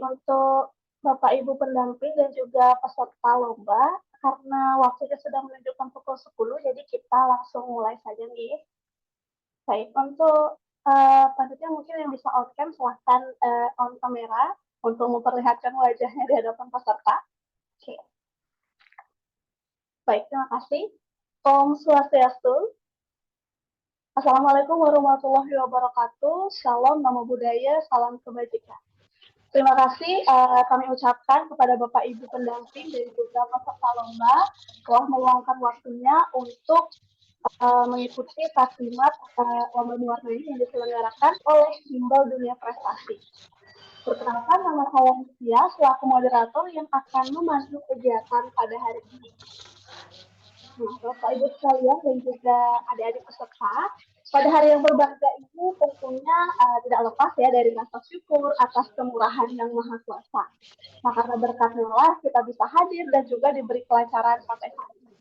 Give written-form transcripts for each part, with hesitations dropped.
untuk Bapak Ibu pendamping dan juga peserta lomba, karena waktunya sudah menunjukkan pukul 10, jadi kita langsung mulai saja nih. Baik, untuk panitia mungkin yang bisa on cam silahkan on kamera untuk memperlihatkan wajahnya di hadapan peserta. Oke. Baik, terima kasih. Om Swastiastu. Assalamualaikum warahmatullahi wabarakatuh. Shalom, namo buddhaya, salam kebajikan. Terima kasih kami ucapkan kepada Bapak Ibu pendamping dan juga peserta lomba telah meluangkan waktunya untuk mengikuti taklimat lomba mewarnai yang diselenggarakan oleh Bimbel Dunia Prestasi. Perkenalkan, nama saya Sia selaku moderator yang akan memandu kegiatan pada hari ini. Nah, Bapak Ibu sekalian dan juga adik-adik peserta, pada hari yang berbahagia ini tentunya tidak lepas ya dari rasa syukur atas kemurahan yang Maha Kuasa. Nah, karena berkatnya lah kita bisa hadir dan juga diberi kelancaran sampai hari ini.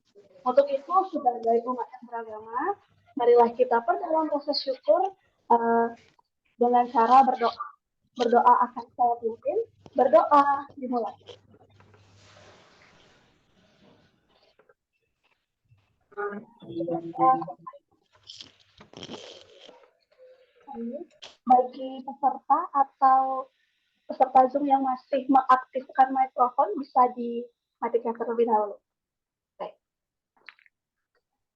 Untuk itu, sebagai umat yang beragama, marilah kita perdalam rasa syukur dengan cara berdoa. Berdoa akan saya pimpin, berdoa dimulai. Bagi peserta atau peserta Zoom yang masih mengaktifkan mikrofon bisa dimatikan terlebih dahulu.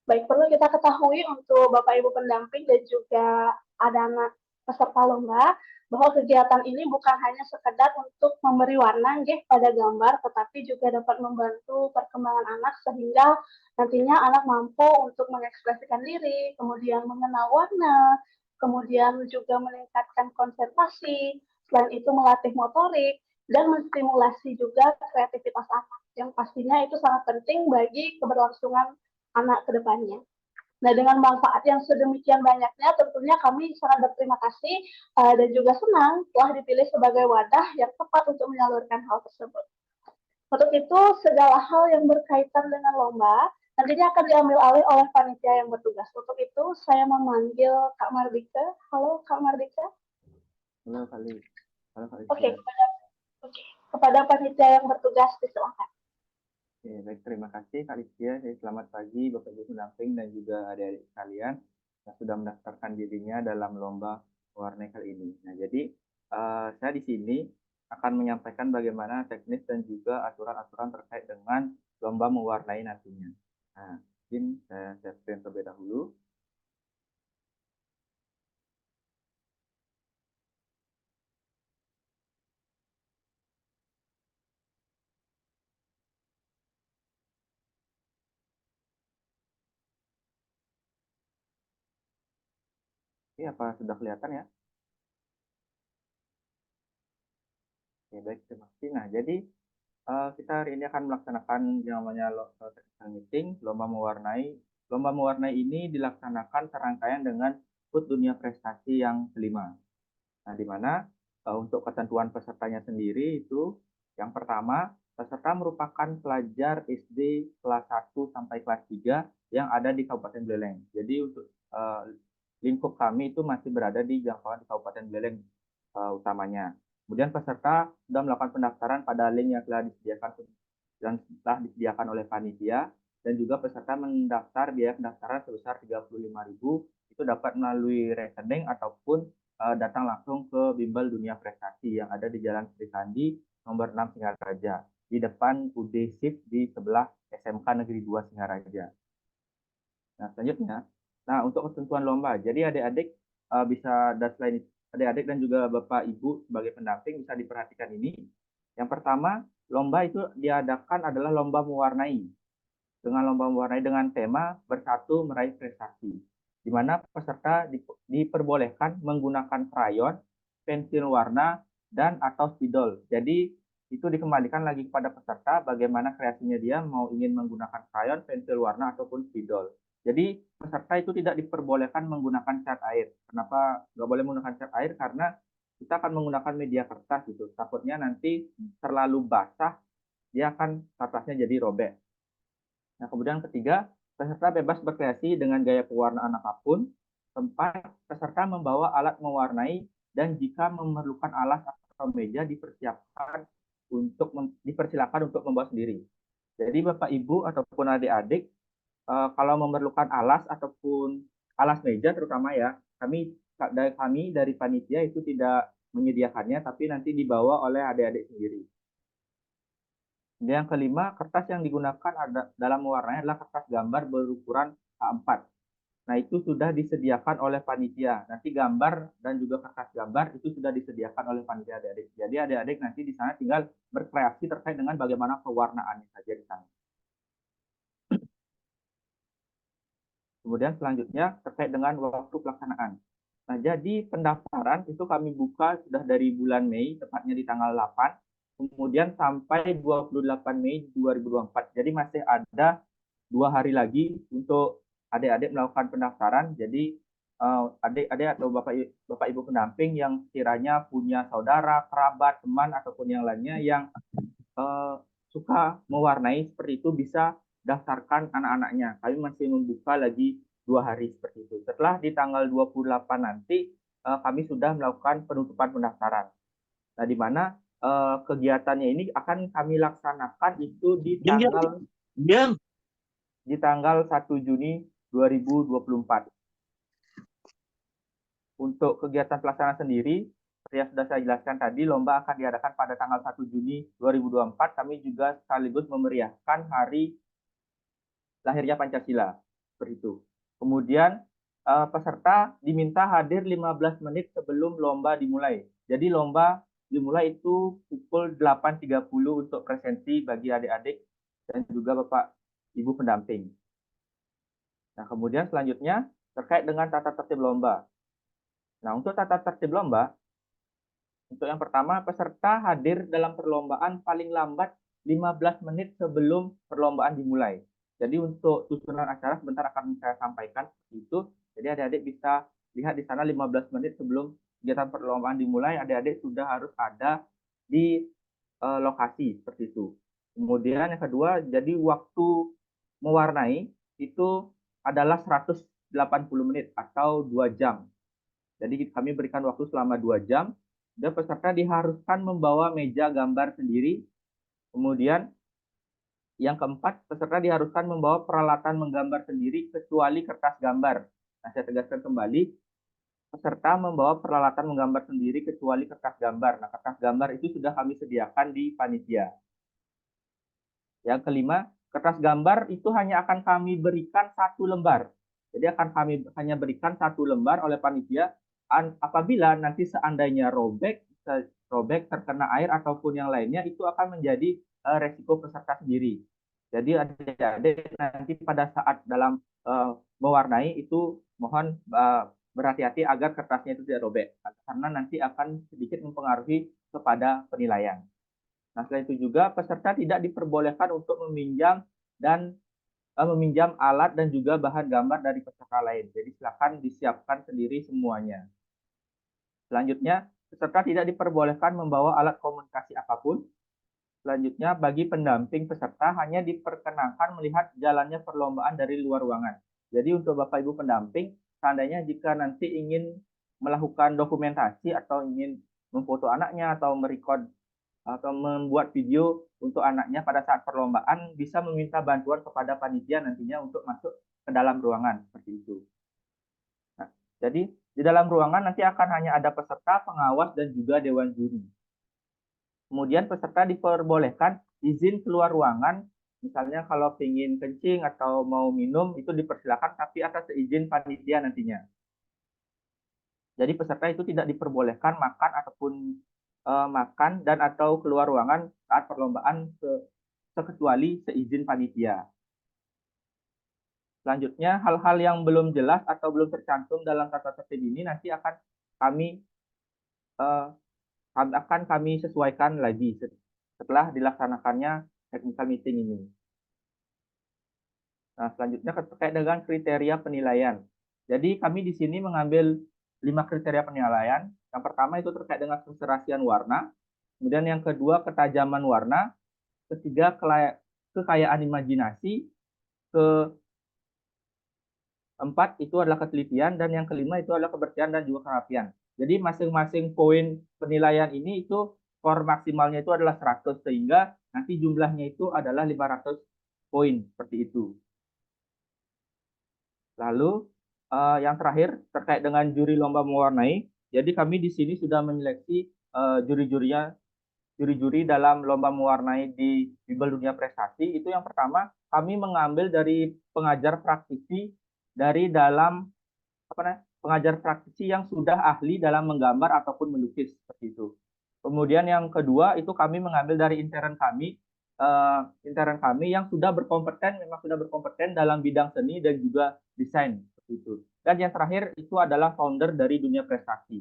Baik, perlu kita ketahui untuk Bapak Ibu pendamping dan juga anak-anak peserta lomba bahwa kegiatan ini bukan hanya sekedar untuk memberi warna pada gambar, tetapi juga dapat membantu perkembangan anak sehingga nantinya anak mampu untuk mengekspresikan diri, kemudian mengenal warna, kemudian juga meningkatkan konsentrasi, selain itu melatih motorik, dan menstimulasi juga kreativitas anak, yang pastinya itu sangat penting bagi keberlangsungan anak ke depannya. Nah, dengan manfaat yang sedemikian banyaknya, tentunya kami sangat berterima kasih dan juga senang telah dipilih sebagai wadah yang tepat untuk menyalurkan hal tersebut. Untuk itu, segala hal yang berkaitan dengan lomba nantinya akan diambil alih oleh panitia yang bertugas. Untuk itu, saya memanggil Kak Mardika. Halo, Kak Mardika. Halo, Kali. Oke, kepada panitia yang bertugas, silakan. Oke, baik, terima kasih Kak Listia. Selamat pagi Bapak Ibu pendamping dan juga adik-adik sekalian yang sudah mendaftarkan dirinya dalam lomba mewarnai kali ini. Nah, jadi saya di sini akan menyampaikan bagaimana teknis dan juga aturan-aturan terkait dengan lomba mewarnai nantinya. Nah, mungkin saya share screen terlebih dahulu. Oke, apa sudah kelihatan ya? Oke, baik, terima kasih. Nah, jadi kita hari ini akan melaksanakan yang namanya technical meeting, lomba mewarnai. Lomba mewarnai ini dilaksanakan serangkaian dengan HUT Dunia Prestasi yang kelima. Nah, di mana untuk ketentuan pesertanya sendiri itu yang pertama, peserta merupakan pelajar SD kelas 1 sampai kelas 3 yang ada di Kabupaten Buleleng. Jadi untuk lingkup kami itu masih berada di jangkauan di Kabupaten Buleleng utamanya. Kemudian peserta sudah melakukan pendaftaran pada link yang telah disediakan oleh panitia, dan juga peserta mendaftar biaya pendaftaran sebesar 35.000 itu dapat melalui rekening ataupun datang langsung ke Bimbel Dunia Prestasi yang ada di Jalan Sri Kandi nomor 6 Singaraja di depan UD SIP di sebelah SMK Negeri 2 Singaraja. Nah, selanjutnya, untuk ketentuan lomba, jadi adik-adik bisa selain adik-adik dan juga Bapak Ibu sebagai pendamping bisa diperhatikan ini. Yang pertama, lomba itu diadakan adalah lomba mewarnai. Dengan lomba mewarnai dengan tema Bersatu Meraih Prestasi, di mana peserta diperbolehkan menggunakan krayon, pensil warna, dan atau spidol. Jadi itu dikembalikan lagi kepada peserta bagaimana kreasinya dia mau ingin menggunakan krayon, pensil warna, ataupun spidol. Jadi peserta itu tidak diperbolehkan menggunakan cat air. Kenapa nggak boleh menggunakan cat air? Karena kita akan menggunakan media kertas gitu. Takutnya nanti terlalu basah, dia akan kertasnya jadi robek. Nah, kemudian ketiga, peserta bebas berkreasi dengan gaya pewarnaan apapun. Keempat, peserta membawa alat mewarnai dan jika memerlukan alas atau meja dipersilakan untuk membawa sendiri. Jadi Bapak Ibu ataupun adik-adik kalau memerlukan alas ataupun alas meja terutama ya, kami dari panitia itu tidak menyediakannya, tapi nanti dibawa oleh adik-adik sendiri. Yang kelima, kertas yang digunakan dalam mewarnai adalah kertas gambar berukuran A4. Nah, itu sudah disediakan oleh panitia. Nanti gambar dan juga kertas gambar itu sudah disediakan oleh panitia adik-adik. Jadi adik-adik nanti di sana tinggal berkreasi terkait dengan bagaimana pewarnaannya saja di sana. Kemudian selanjutnya terkait dengan waktu pelaksanaan. Nah, jadi pendaftaran itu kami buka sudah dari bulan Mei, tepatnya di tanggal 8, kemudian sampai 28 Mei 2024. Jadi masih ada 2 hari lagi untuk adik-adik melakukan pendaftaran. Jadi adik-adik atau bapak ibu pendamping yang kiranya punya saudara, kerabat, teman ataupun yang lainnya yang suka mewarnai seperti itu bisa daftarkan anak-anaknya. Kami masih membuka lagi 2 hari seperti itu. Setelah di tanggal 28 nanti kami sudah melakukan penutupan pendaftaran. Nah, di mana kegiatannya ini akan kami laksanakan itu di tanggal 1 Juni 2024. Untuk kegiatan pelaksanaan sendiri, seperti yang sudah saya jelaskan tadi, lomba akan diadakan pada tanggal 1 Juni 2024. Kami juga sekaligus memeriahkan hari lahirnya Pancasila. Seperti itu. Kemudian peserta diminta hadir 15 menit sebelum lomba dimulai. Jadi lomba dimulai itu pukul 8.30 untuk presensi bagi adik-adik dan juga Bapak Ibu pendamping. Nah, kemudian selanjutnya terkait dengan tata tertib lomba. Nah, untuk tata tertib lomba, untuk yang pertama, peserta hadir dalam perlombaan paling lambat 15 menit sebelum perlombaan dimulai. Jadi untuk susunan acara sebentar akan saya sampaikan itu. Jadi adik-adik bisa lihat di sana 15 menit sebelum kegiatan perlombaan dimulai, adik-adik sudah harus ada di lokasi seperti itu. Kemudian yang kedua, jadi waktu mewarnai itu adalah 180 menit atau 2 jam. Jadi kami berikan waktu selama 2 jam, dan peserta diharuskan membawa meja gambar sendiri. Kemudian yang keempat, peserta diharuskan membawa peralatan menggambar sendiri kecuali kertas gambar. Nah, saya tegaskan kembali, peserta membawa peralatan menggambar sendiri kecuali kertas gambar. Nah, kertas gambar itu sudah kami sediakan di panitia. Yang kelima, kertas gambar itu hanya akan kami berikan 1 lembar. Jadi akan kami hanya berikan 1 lembar oleh panitia. Apabila nanti seandainya robek, terkena air ataupun yang lainnya, itu akan menjadi resiko peserta sendiri. Jadi adik-adik nanti pada saat dalam mewarnai itu mohon berhati-hati agar kertasnya itu tidak robek, karena nanti akan sedikit mempengaruhi kepada penilaian. Nah, selain itu juga peserta tidak diperbolehkan untuk meminjam alat dan juga bahan gambar dari peserta lain. Jadi silakan disiapkan sendiri semuanya. Selanjutnya, peserta tidak diperbolehkan membawa alat komunikasi apapun. Selanjutnya, bagi pendamping peserta hanya diperkenankan melihat jalannya perlombaan dari luar ruangan. Jadi untuk Bapak Ibu pendamping, seandainya jika nanti ingin melakukan dokumentasi atau ingin memfoto anaknya atau merekod atau membuat video untuk anaknya pada saat perlombaan, bisa meminta bantuan kepada panitia nantinya untuk masuk ke dalam ruangan seperti itu. Nah, jadi di dalam ruangan nanti akan hanya ada peserta, pengawas, dan juga dewan juri. Kemudian peserta diperbolehkan izin keluar ruangan, misalnya kalau ingin kencing atau mau minum itu dipersilakan, tapi atas izin panitia nantinya. Jadi peserta itu tidak diperbolehkan makan ataupun makan dan atau keluar ruangan saat perlombaan kecuali seizin panitia. Selanjutnya, hal-hal yang belum jelas atau belum tercantum dalam tata tertib ini nanti akan kami sesuaikan lagi setelah dilaksanakannya technical meeting ini. Nah, selanjutnya terkait dengan kriteria penilaian. Jadi kami di sini mengambil 5 kriteria penilaian. Yang pertama itu terkait dengan keserasian warna. Kemudian yang kedua ketajaman warna. Ketiga kekayaan imajinasi. Keempat itu adalah ketelitian. Dan yang kelima itu adalah kebersihan dan juga kerapian. Jadi masing-masing poin penilaian ini itu skor maksimalnya itu adalah 100 sehingga nanti jumlahnya itu adalah 500 poin seperti itu. Lalu yang terakhir terkait dengan juri lomba mewarnai. Jadi kami di sini sudah menyeleksi juri-juri dalam lomba mewarnai di Bimbel Dunia Prestasi. Itu yang pertama kami mengambil dari pengajar praktisi dari dalam pengajar praktisi yang sudah ahli dalam menggambar ataupun melukis seperti itu. Kemudian yang kedua itu kami mengambil dari intern kami yang memang sudah berkompeten dalam bidang seni dan juga desain seperti itu. Dan yang terakhir itu adalah founder dari Dunia Prestasi.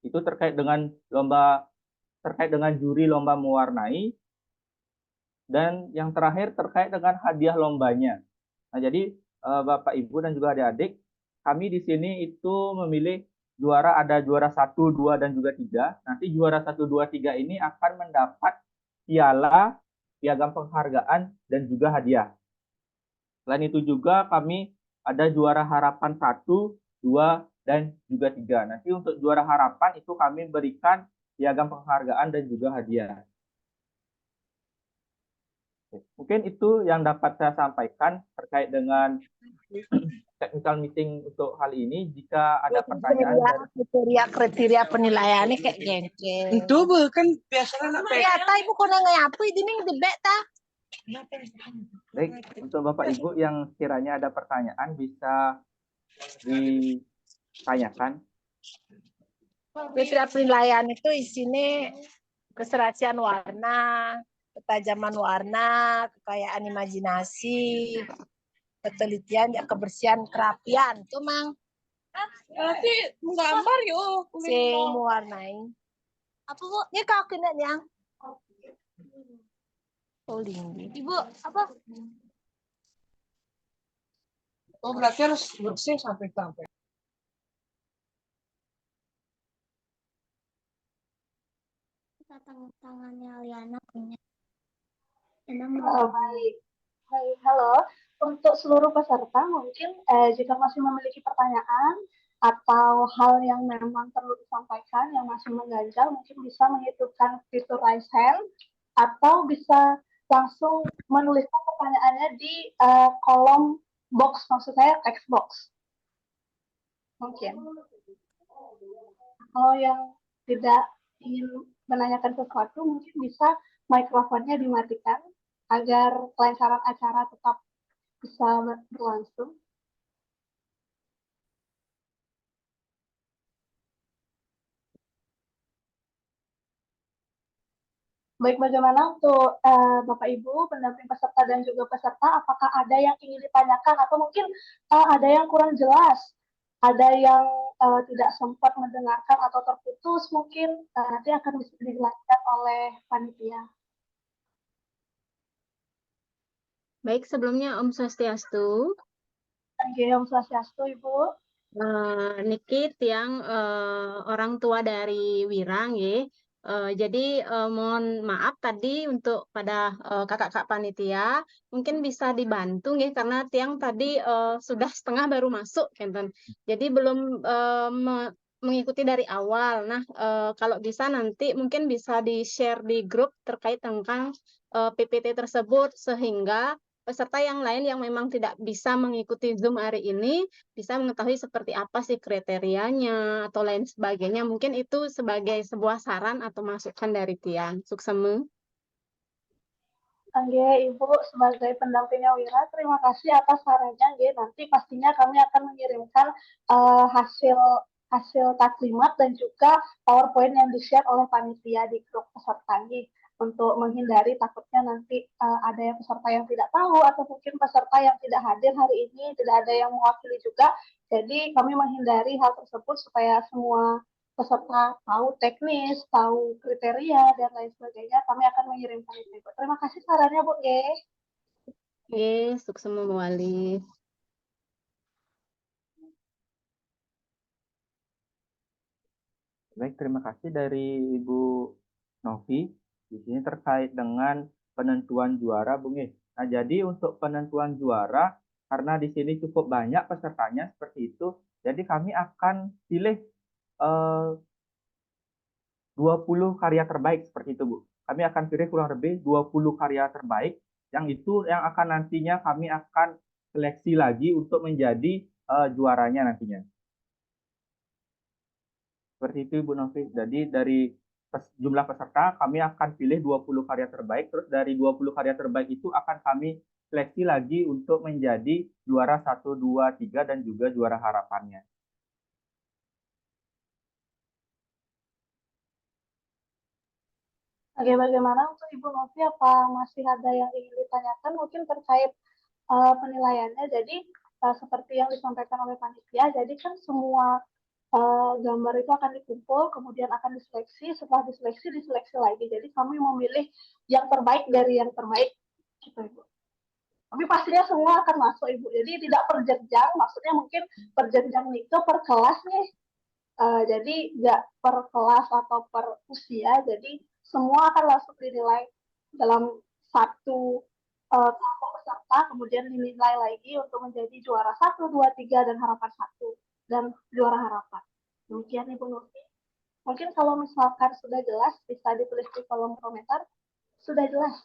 Itu terkait dengan juri lomba mewarnai. Dan yang terakhir terkait dengan hadiah lombanya. Nah, jadi Bapak Ibu dan juga adik-adik, kami di sini itu memilih ada juara 1, 2, dan juga 3. Nanti juara 1, 2, 3 ini akan mendapat piala, piagam penghargaan, dan juga hadiah. Selain itu juga kami ada juara harapan 1, 2, dan juga 3. Nanti untuk juara harapan itu kami berikan piagam penghargaan dan juga hadiah. Mungkin itu yang dapat saya sampaikan terkait dengan technical meeting untuk hal ini. Jika ada pertanyaan kriteria penilaiannya kayak gengkel. Itu bukan biasanya Ya, ibu kau nanya apa ini debet ta? Baik, untuk Bapak Ibu yang kiranya ada pertanyaan bisa ditanyakan. Kriteria penilaian itu isinya keserasian warna, ketajaman warna, kekayaan imajinasi, ketelitian, ya kebersihan, kerapian, tuh mang. nanti menggambar yuk. Sing mewarnai. Apa bu? Ini kaki yang. Oh tinggi. Ibu apa? Oh berarti harus bersih sampai. Tangannya Liana punya. Baik. Baik, halo. Untuk seluruh peserta, mungkin jika masih memiliki pertanyaan atau hal yang memang perlu disampaikan, yang masih mengganjal, mungkin bisa menghidupkan fitur raise hand, atau bisa langsung menuliskan pertanyaannya di kolom box, maksud saya text box. Mungkin. Kalau yang tidak ingin menanyakan sesuatu, mungkin bisa mikrofonnya dimatikan agar kelancaran acara tetap bisa berlangsung. Baik, bagaimana untuk Bapak Ibu, pendamping peserta dan juga peserta, apakah ada yang ingin ditanyakan atau mungkin ada yang kurang jelas, ada yang tidak sempat mendengarkan atau terputus, mungkin nanti akan bisa dijelaskan oleh panitia. Baik, sebelumnya Om Swastiastu. Om Swastiastu, Ibu. Niki yang orang tua dari Wirang ya. Jadi mohon maaf tadi untuk pada kakak-kakak panitia mungkin bisa dibantu ya karena tiang tadi sudah setengah baru masuk kan. Jadi belum mengikuti dari awal. Nah, kalau bisa nanti mungkin bisa di-share di grup terkait tentang PPT tersebut sehingga peserta yang lain yang memang tidak bisa mengikuti Zoom hari ini bisa mengetahui seperti apa sih kriterianya atau lain sebagainya. Mungkin itu sebagai sebuah saran atau masukan dari Tiang. Suksemu. Oke, Ibu sebagai pendampingnya Wira, terima kasih atas sarannya. Nanti pastinya kami akan mengirimkan hasil taklimat dan juga PowerPoint yang di-share oleh panitia di grup peserta untuk menghindari takutnya nanti ada yang peserta yang tidak tahu atau mungkin peserta yang tidak hadir hari ini, tidak ada yang mewakili juga. Jadi kami menghindari hal tersebut supaya semua peserta tahu teknis, tahu kriteria, dan lain sebagainya. Kami akan mengirimkan itu. Terima kasih sarannya, Bu. Suksemu Wali. Baik, terima kasih dari Ibu Novi. Di sini terkait dengan penentuan juara, Bung. Nah, jadi untuk penentuan juara, karena di sini cukup banyak pesertanya seperti itu, jadi kami akan pilih eh, 20 karya terbaik seperti itu, Bu. Kami akan pilih kurang lebih 20 karya terbaik yang itu yang akan nantinya kami akan seleksi lagi untuk menjadi juaranya nantinya. Seperti itu, Bu Novi. Jadi dari jumlah peserta kami akan pilih 20 karya terbaik, terus dari 20 karya terbaik itu akan kami seleksi lagi untuk menjadi juara 1, 2, 3 dan juga juara harapannya. Oke, bagaimana untuk Ibu Novi? Apa masih ada yang ingin ditanyakan mungkin terkait penilaiannya? Jadi seperti yang disampaikan oleh panitia, jadi kan semua gambar itu akan dikumpul, kemudian akan diseleksi. Setelah diseleksi lagi. Jadi kami memilih yang terbaik dari yang terbaik, gitu Ibu. Tapi pastinya semua akan masuk Ibu. Jadi tidak per jenjang, maksudnya mungkin per jenjang itu per kelas nih. Jadi nggak per kelas atau per usia, jadi semua akan langsung dinilai dalam satu kelompok peserta, kemudian dinilai lagi untuk menjadi juara 1, 2, 3, dan harapan 1, dan juara harapan. Demikian Ibu Novi. Mungkin kalau misalkan sudah jelas, bisa ditulis di kolom komentar. Sudah jelas.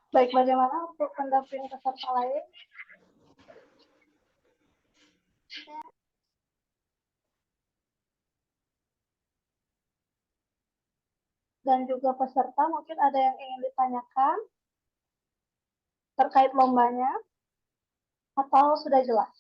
Baik, bagaimana untuk pendamping peserta lain? Dan juga peserta, mungkin ada yang ingin ditanyakan terkait lombanya, atau sudah jelas?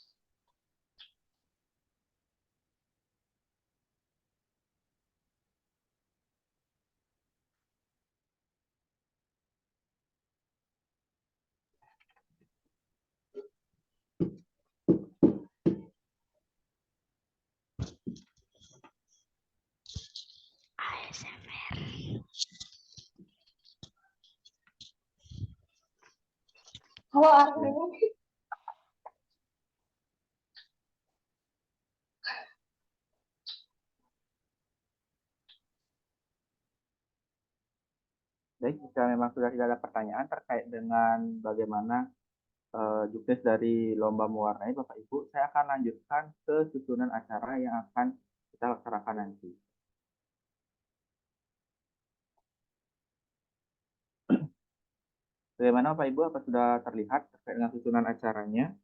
Halo Arvin. Baik, jika memang sudah tidak ada pertanyaan terkait dengan bagaimana juknis dari lomba mewarnai, Bapak Ibu, saya akan lanjutkan ke susunan acara yang akan kita laksanakan nanti. Bagaimana Bapak Ibu, apa sudah terlihat terkait dengan susunan acaranya?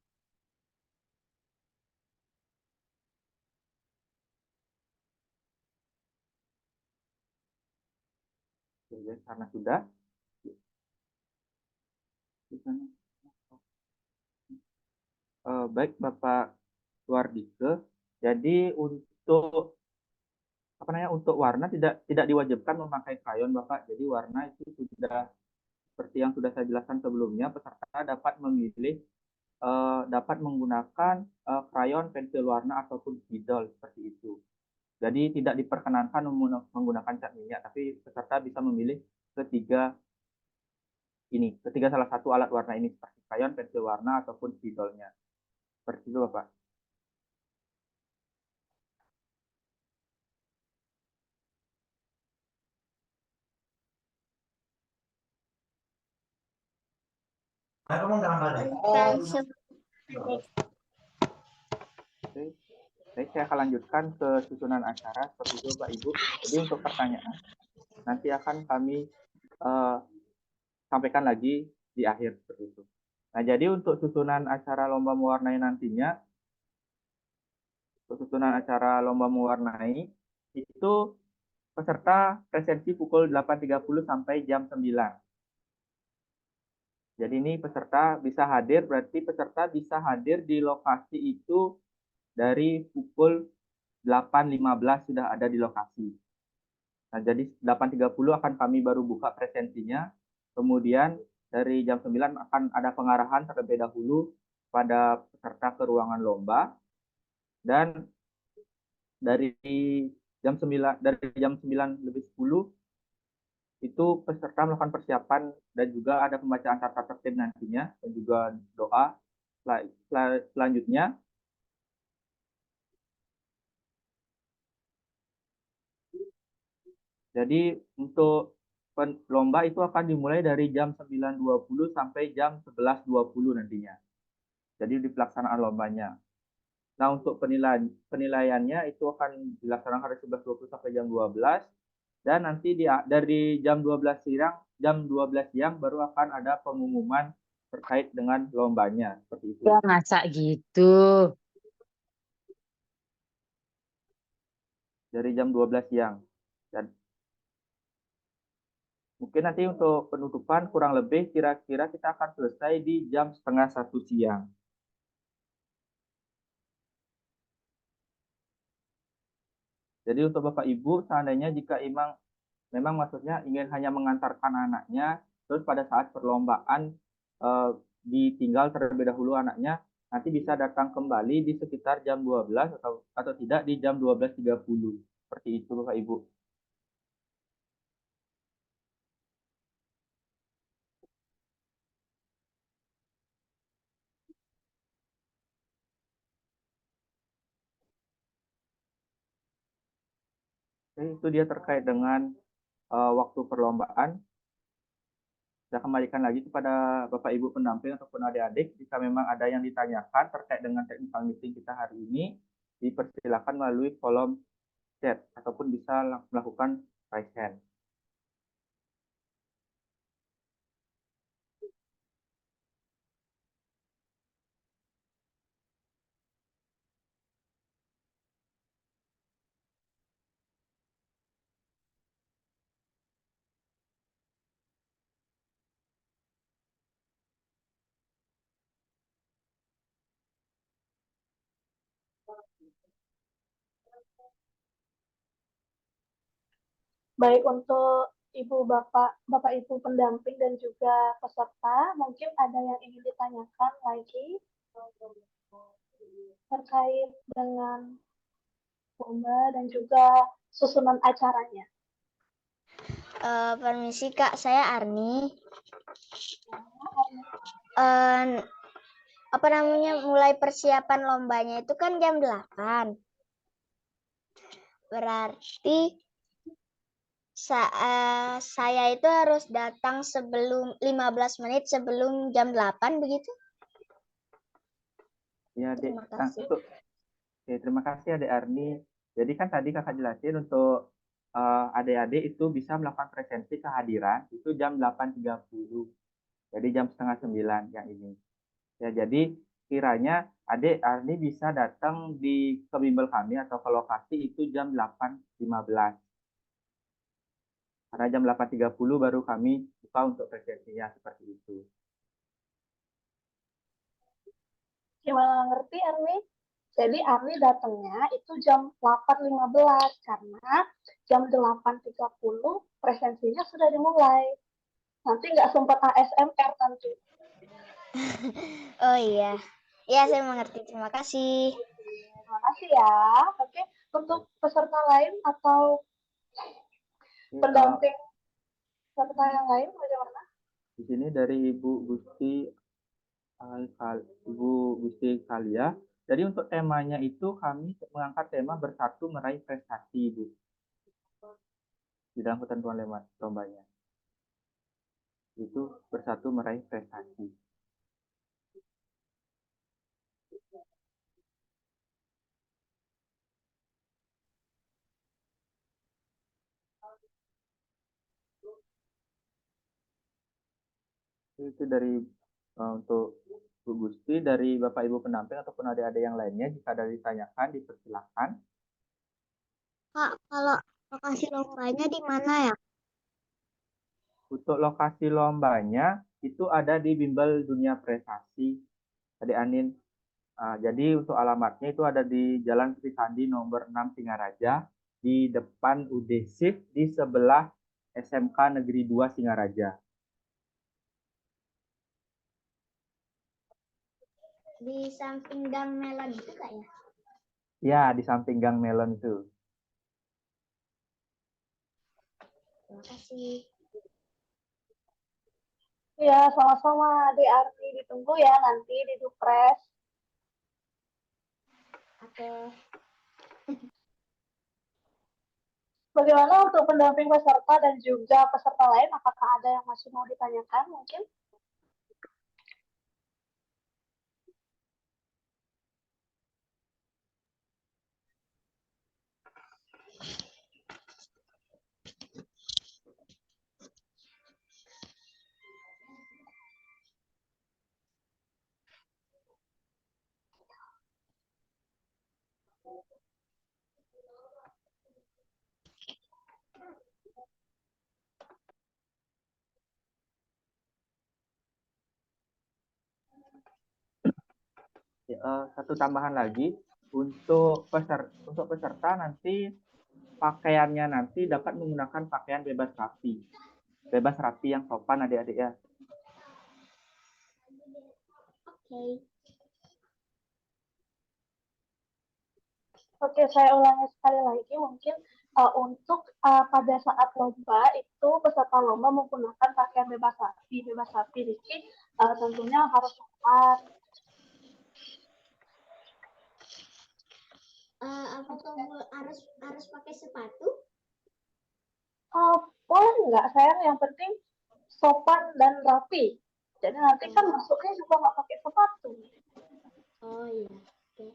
Ya, karena sudah. Baik Bapak Wardike, jadi untuk untuk warna tidak diwajibkan memakai krayon Bapak. Jadi warna itu sudah seperti yang sudah saya jelaskan sebelumnya, peserta dapat memilih dapat menggunakan krayon, pensil warna ataupun spidol seperti itu. Jadi tidak diperkenankan menggunakan cat minyak, tapi peserta bisa memilih ketiga salah satu alat warna ini seperti krayon, pensil warna ataupun spidolnya. Seperti itu Bapak. Oke. Baik, saya akan lanjutkan ke susunan acara seperti itu Pak Ibu. Jadi untuk pertanyaan nanti akan kami sampaikan lagi di akhir seperti itu. Nah, jadi untuk susunan acara lomba mewarnai nantinya, untuk susunan acara lomba mewarnai itu peserta presensi pukul 8.30 sampai jam 9. Jadi ini peserta bisa hadir, berarti peserta bisa hadir di lokasi itu dari pukul 8.15 sudah ada di lokasi. Nah, jadi 8.30 akan kami baru buka presensinya. Kemudian dari jam 9 akan ada pengarahan terlebih dahulu pada peserta ke ruangan lomba. Dan dari jam 9 lebih 10 itu peserta melakukan persiapan dan juga ada pembacaan tata tertib nantinya dan juga doa. Selanjutnya Jadi untuk lomba itu akan dimulai dari jam 9.20 sampai jam 11.20 nantinya. Jadi di pelaksanaan lombanya. Nah, untuk penilaiannya itu akan dilaksanakan dari 11.20 sampai jam 12 dan nanti dari jam 12 siang baru akan ada pengumuman terkait dengan lombanya seperti itu. Ya, masa gitu. Dari jam 12 siang. Dan mungkin nanti untuk penutupan kurang lebih kira-kira kita akan selesai di jam 12:30 siang. Jadi untuk Bapak Ibu, seandainya jika memang maksudnya ingin hanya mengantarkan anaknya, terus pada saat perlombaan ditinggal terlebih dahulu anaknya, nanti bisa datang kembali di sekitar jam 12 atau tidak di jam 12.30. Seperti itu Bapak Ibu. Itu dia terkait dengan waktu perlombaan. Saya kembalikan lagi kepada Bapak Ibu pendamping ataupun adik-adik, jika memang ada yang ditanyakan terkait dengan technical meeting kita hari ini, dipersilakan melalui kolom chat ataupun bisa melakukan raise hand. Baik untuk Bapak Ibu pendamping dan juga peserta, mungkin ada yang ingin ditanyakan lagi terkait dengan lomba dan juga susunan acaranya. Permisi Kak, saya Arni. Apa namanya, mulai persiapan lombanya itu kan jam 8. Berarti saya itu harus datang 15 menit sebelum jam 8 begitu? Ya, Terima kasih. terima kasih Adik Arni. Jadi kan tadi Kakak jelasin untuk adik-adik itu bisa melakukan presensi kehadiran itu jam 8.30. Jadi jam 8:30 yang ini. Ya, jadi kiranya Adik Arni bisa datang ke bimbel kami atau ke lokasi itu jam 8.15. Karena jam 8.30 baru kami buka untuk presensinya seperti itu. Gimana ngerti Arni? Jadi Arni datangnya itu jam 8.15 karena jam 8.30 presensinya sudah dimulai. Nanti nggak sempat ASMR nanti. Oh iya. Ya, saya mengerti. Terima kasih. Terima kasih ya. Oke, untuk peserta lain atau pendamping peserta yang lain bagaimana? Di sini dari Ibu Gusti Kalia. Jadi untuk temanya itu kami mengangkat tema bersatu meraih prestasi, Ibu. Di dalam ketentuan lombanya. Itu bersatu meraih prestasi. Itu dari untuk Bu Gusti, dari Bapak Ibu pendamping ataupun adik-adik yang lainnya, jika ada ditanyakan, dipersilakan. Kak, kalau lokasi lombanya di mana ya? Untuk lokasi lombanya itu ada di Bimbel Dunia Prestasi, Adik Anin. Jadi untuk alamatnya itu ada di Jalan Sri Kandi nomor 6 Singaraja, di depan UD SIF, di sebelah SMK Negeri 2 Singaraja. Di samping Gang Melon itu Kak ya? Ya, di samping Gang Melon itu. Terima kasih. Ya, sama-sama Adik Arni. Ditunggu ya nanti di Dupres. Oke. Bagaimana untuk pendamping peserta dan juga peserta lain? Apakah ada yang masih mau ditanyakan mungkin? Satu tambahan lagi untuk peserta nanti pakaiannya nanti dapat menggunakan pakaian bebas rapi yang sopan adik-adik ya. Oke. Oke, saya ulangi sekali lagi mungkin untuk pada saat lomba itu peserta lomba menggunakan pakaian bebas rapi. Jadi tentunya harus sopan. Apakah harus pakai sepatu? Boleh nggak, sayang, yang penting sopan dan rapi. Jadi nanti kan masuknya juga nggak pakai sepatu. Oh iya. Oke.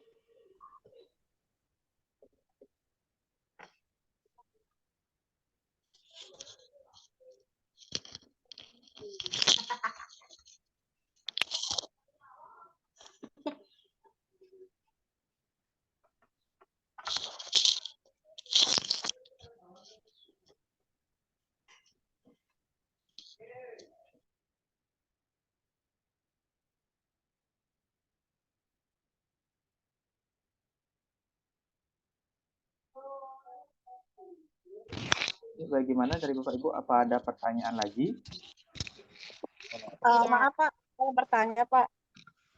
Bagaimana dari Bapak Ibu? Apa ada pertanyaan lagi? Maaf Pak, saya bertanya Pak.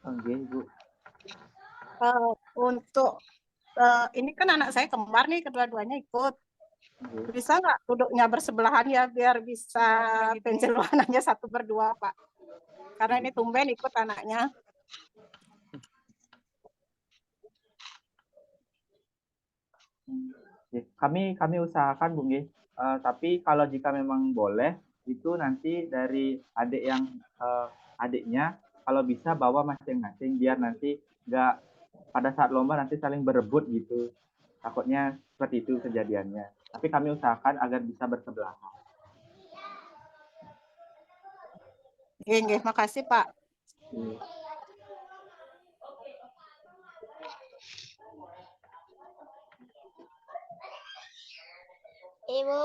Oke, Ibu. Untuk ini kan anak saya kembar nih, kedua-duanya ikut. Oke. Bisa nggak duduknya bersebelahan ya biar bisa pensil warnanya 1/2 Pak? Karena ini tumben ikut anaknya. Kami usahakan Bu Nggih. Tapi kalau jika memang boleh itu nanti dari adiknya kalau bisa bawa masing-masing biar nanti nggak pada saat lomba nanti saling berebut gitu. Takutnya seperti itu kejadiannya. Tapi kami usahakan agar bisa bersebelahan. Oke, makasih Pak. Ibu.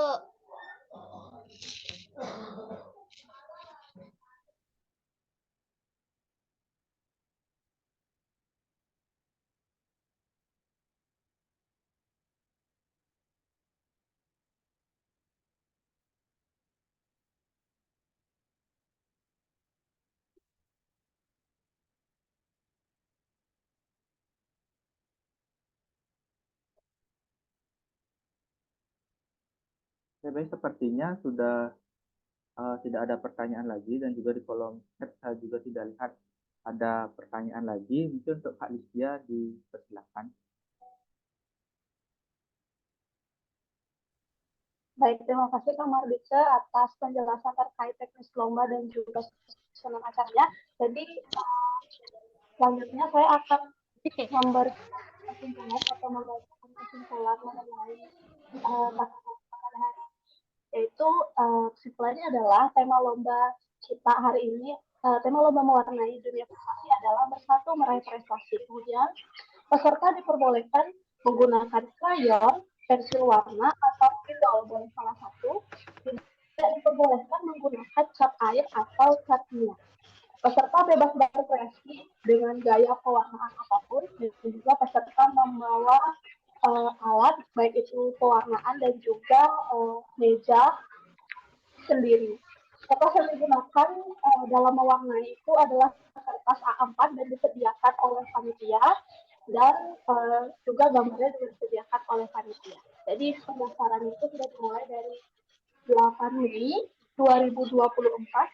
Baik, sepertinya sudah tidak ada pertanyaan lagi dan juga di kolom chat saya juga tidak lihat ada pertanyaan lagi. Mungkin untuk Kak Listia dipersilakan. Baik, terima kasih Kak Mardika atas penjelasan terkait teknis lomba dan juga susunan acaranya. Jadi selanjutnya saya akan memberikan kesimpulan atau membacakan kesimpulan mengenai pada hari, yaitu kesimpulannya adalah tema lomba kita hari ini, tema lomba mewarnai dunia prestasi adalah bersatu meraih prestasi. Kemudian peserta diperbolehkan menggunakan krayon, pensil warna, atau spidol boleh salah satu. Tidak diperbolehkan menggunakan cat air atau cat minyak. Peserta bebas berekspresi dengan gaya pewarnaan apapun, dan juga peserta membawa alat, baik itu pewarnaan dan juga meja sendiri. Kertas yang digunakan dalam mewarnai itu adalah kertas A4 dan disediakan oleh panitia, dan juga gambarnya juga disediakan oleh panitia. Jadi pendaftaran itu sudah dimulai dari 8 Mei 2024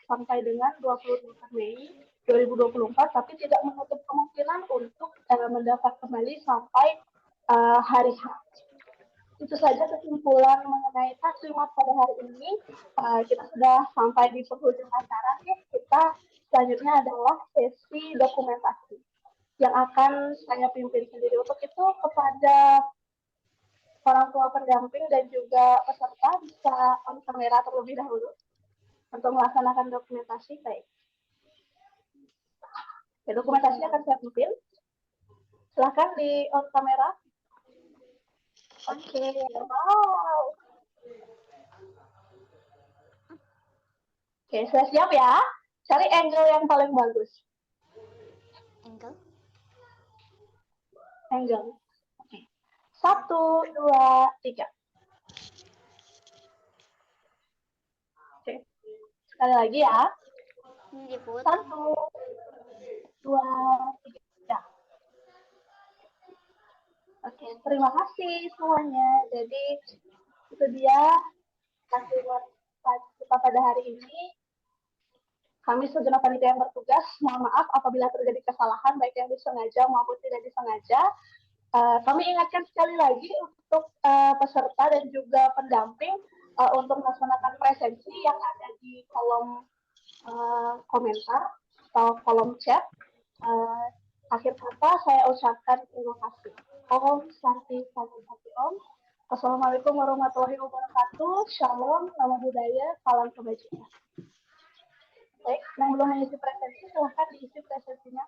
sampai dengan 28 Mei 2024, tapi tidak menutup kemungkinan untuk mendaftar kembali sampai hari H. itu saja kesimpulan mengenai taklimat pada hari ini. Kita sudah sampai di penghujung acara. Kita selanjutnya adalah sesi dokumentasi yang akan saya pimpin sendiri. Untuk itu kepada orang tua pendamping dan juga peserta bisa on kamera terlebih dahulu untuk melaksanakan dokumentasi. Baik. Ya, dokumentasi akan saya pimpin. Silahkan di on kamera. Oke, wow. Oke, sudah siap ya? Cari angle yang paling bagus. Angle. Oke. 1, 2, 3. Oke. Sekali lagi ya. 1, 2, 3. Oke, terima kasih semuanya. Jadi itu dia taklimat kita pada hari ini. Kami segenap panitia yang bertugas, mohon maaf apabila terjadi kesalahan baik yang disengaja maupun tidak disengaja. Kami ingatkan sekali lagi untuk peserta dan juga pendamping untuk melaksanakan presensi yang ada di kolom komentar atau kolom chat. Akhir kata saya ucapkan terima kasih. Om Santi Santi Om. Assalamualaikum warahmatullahi wabarakatuh. Shalom, nama budaya, salam kebajikan. Baik, yang belum mengisi presensi silahkan diisi presensinya.